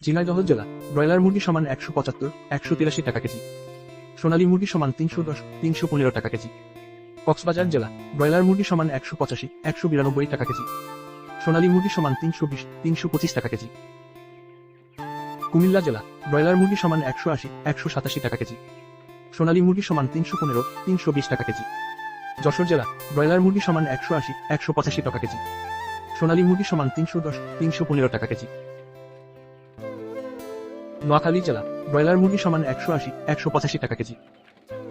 ঝিনাইদহ জেলা ব্রয়লার মুরগি সমান 175 183 টাকা কেজি। সোনালী মুরগি সমান 310 315 টাকা কেজি। কক্সবাজার জেলা ব্রয়লার মুরগি সমান 185 192 টাকা কেজি। সোনালী মুরগি সমান 320 325 টাকা কেজি। কুমিল্লা জেলা ব্রয়লার মুরগি সমান 180 187 টাকা কেজি। সোনালী মুরগি সমান 315 320 টাকা কেজি। যশোর জেলা ব্রয়লার মুরগি সমান 180 185 টাকা কেজি। সোনালী মুরগি সমান 310 315 টাকা কেজি। নোয়াখালী জেলা ব্রয়লার মুরগি সমান 180 185 টাকা কেজি।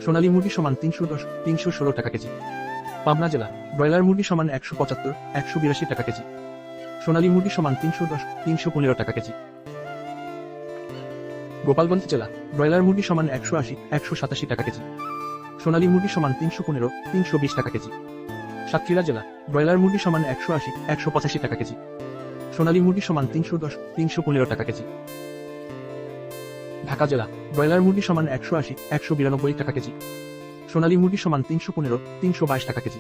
সোনালী মুরগি সমান 310 316 টাকা কেজি। পাবনা জেলা ব্রয়লার মুরগি সমান 175 182 টাকা কেজি। সোনালী মুরগি সমান 310 315 টাকা কেজি। গোপালগঞ্জ জেলা ব্রয়লার মুরগি সমান 180 187 টাকা কেজি। সোনালী মুরগি সমান 315 320 টাকা কেজি। সাতক্ষীরা জেলা ব্রয়লার মুরগি সমান 180 185 টাকা কেজি। সোনালী মুরগি সমান 310 315 টাকা কেজি। ঢাকা জেলা ব্রয়লার মুরগি সমান 180 192 টাকা কেজি। সোনালী মুরগি সমান 315 322 টাকা কেজি।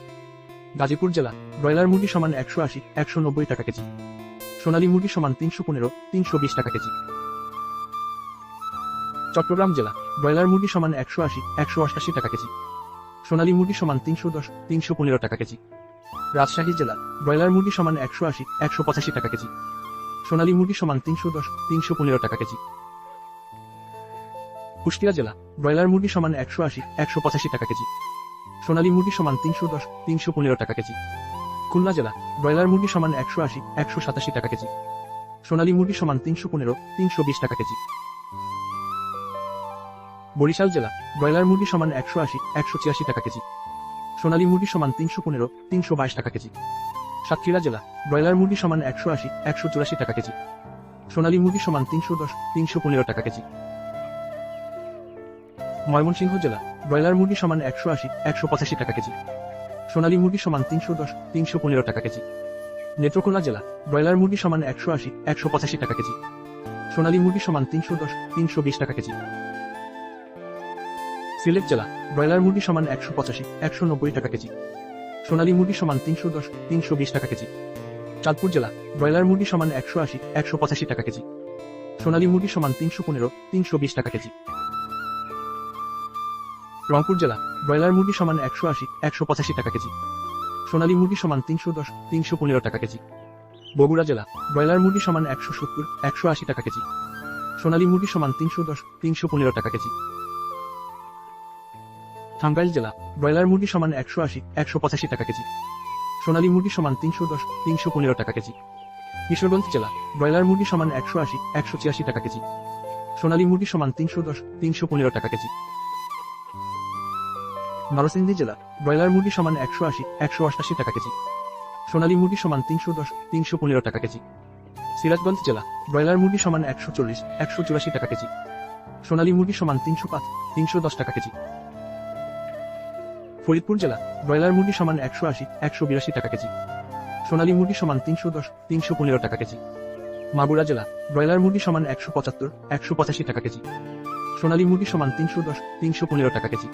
গাজীপুর জেলা ব্রয়লার মুরগি সমান 180 190 টাকা কেজি। সোনালী মুরগি সমান 315 320 টাকা কেজি। চট্টগ্রাম জেলা ব্রয়লার মুরগি সমান 180 188 টাকা কেজি। সোনালী মুরগি সমান 310 315 টাকা কেজি। রাজশাহী জেলা ব্রয়লার মুরগি সমান 180 185 টাকা কেজি। সোনালী মুরগি সমান 310 315 টাকা কেজি। কুষ্টিয়া জেলা ব্রয়লার মুরগি সমান 180 185 টাকা কেজি। সোনালী মুরগি সমান 310 315 টাকা কেজি। খুলনা জেলা ব্রয়লার মুরগি সমান 180 187 টাকা কেজি। সোনালী মুরগি সমান 315 320 টাকা কেজি। বরিশাল জেলা ব্রয়লার মুরগি সমান 180 186 টাকা কেজি। সোনালী মুরগি সমান 315 322 টাকা কেজি। সাতক্ষীরা জেলা ব্রয়লার মুরগি সমান 180 184 টাকা কেজি। সোনালী মুরগি সমান 310 315 টাকা কেজি। ময়মনসিংহ জেলা ব্রয়লার মুরগি সমান 180 185 টাকা কেজি। সোনালী মুরগি সমান 310 315 টাকা কেজি। নেত্রকোনা জেলা ব্রয়লার মুরগি সমান 180 185 টাকা কেজি। সোনালী মুরগি সমান 310 320 টাকা কেজি। সিলেট জেলা ব্রয়লার মুরগি সমান 185 190 টাকা কেজি। সোনালী মুরগি সমান 310 320 টাকা কেজি। চাঁদপুর জেলা ব্রয়লার মুরগি সমান 180 185 টাকা কেজি। সোনালী মুরগি সমান 315 320 টাকা কেজি। রংপুর জেলা ব্রয়লার মুরগি সমান 180 185 টাকা কেজি। সোনালী মুরগি সমান 310 315 টাকা কেজি। বগুড়া জেলা ব্রয়লার মুরগি সমান 170 180 টাকা কেজি। সোনালী মুরগি সমান 310 315 টাকা কেজি। টাঙ্গাইল জেলা ব্রয়লার মুরগি সমান 180 185 টাকা কেজি। সোনালী মুরগি সমান 310 315 টাকা কেজি। কিশোরগঞ্জ জেলা ব্রয়লার মুরগি সমান 180 186 টাকা কেজি। সোনালী মুরগি সমান 310 315 টাকা কেজি। নরসিংদী জেলা ব্রয়লার মুরগি সমান 180 188 টাকা কেজি। সোনালী মুরগি সমান 310 315 টাকা কেজি। সিরাজগঞ্জ জেলা ব্রয়লার মুরগি সমান 140 184 টাকা কেজি। সোনালী মুরগি সমান 305 310 টাকা কেজি। ফরিদপুর জেলা ব্রয়লার মুরগি সমান 180 182 টাকা কেজি। সোনালী মুরগি সমান 310 315 টাকা কেজি। মাগুরা জেলা ব্রয়লার মুরগি সমান 175 185 টাকা কেজি। সোনালী মুরগি সমান 310 315 টাকা কেজি।